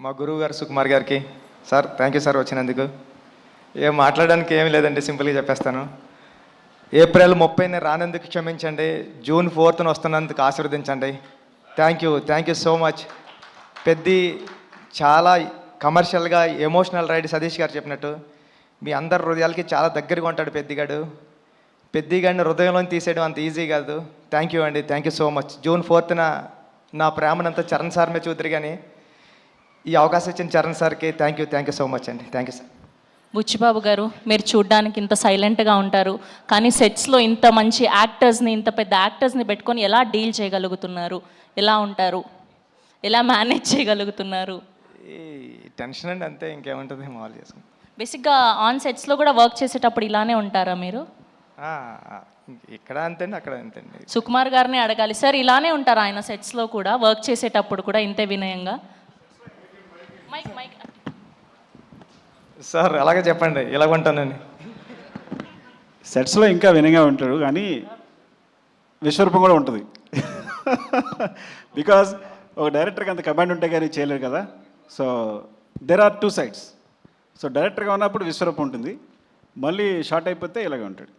మా గురువు గారు సుకుమార్ గారికి. సార్ థ్యాంక్ యూ సార్ వచ్చినందుకు. ఏం మాట్లాడడానికి ఏమీ లేదండి, సింపుల్గా చెప్పేస్తాను. ఏప్రిల్ 30ని రానందుకు క్షమించండి, జూన్ 4న వస్తున్నందుకు ఆశీర్వదించండి. Thank you so much. Peddi చాలా కమర్షియల్గా ఎమోషనల్ రైడ్ సతీష్ గారు చెప్పినట్టు మీ అందరి హృదయాలకి చాలా దగ్గరగా ఉంటాడు పెద్దిగాడు. పెద్దిగాడిని హృదయంలో తీసేయడం అంత ఈజీ కాదు. థ్యాంక్ యూ అండి, thank you so much. June 4న నా ప్రేమనంతా చరణ్ సార్ మీద చూద్దరు, కానీ ఈ అవకాశం ఇచ్చిన చరణ్ సార్కి థ్యాంక్ యూ సో మచ్ అండి. Thank you sir. బుచ్చిబాబు గారు, మీరు చూడ్డానికి ఇంత సైలెంట్గా ఉంటారు, కానీ సెట్స్లో ఇంత మంచి యాక్టర్స్ని, ఇంత పెద్ద యాక్టర్స్ని పెట్టుకొని ఎలా డీల్ చేయగలుగుతున్నారు? ఎలా ఉంటారు? ఎలా మేనేజ్ చేయగలుగుతున్నారు? ఈ టెన్షన్ అండి, అంతే, ఇంకేముంటుంది, మామూలు చేసుకుంటాం. బేసిక్గా ఆన్ సెట్స్లో కూడా వర్క్ చేసేటప్పుడు ఇలానే ఉంటారా మీరు? ఇక్కడ అంతేండి, అక్కడ అంతేండి. సుకుమార్ గారిని అడగాలి సార్, ఇలానే ఉంటారా ఆయన సెట్స్లో కూడా, వర్క్ చేసేటప్పుడు కూడా ఇంతే వినయంగా? మైక్ మైక్ సార్ అలాగే చెప్పండి, ఇలాగ ఉంటానని. సెట్స్లో ఇంకా వినయంగా ఉంటాడు, కానీ విశ్వరూపం కూడా ఉంటుంది. బికాజ్ ఒక డైరెక్టర్కి అంత కమాండ్ ఉంటే కానీ చేయలేరు కదా. So there are 2 sides. So డైరెక్టర్గా ఉన్నప్పుడు విశ్వరూపం ఉంటుంది, మళ్ళీ షార్ట్ అయిపోతే ఇలాగే ఉంటాడు.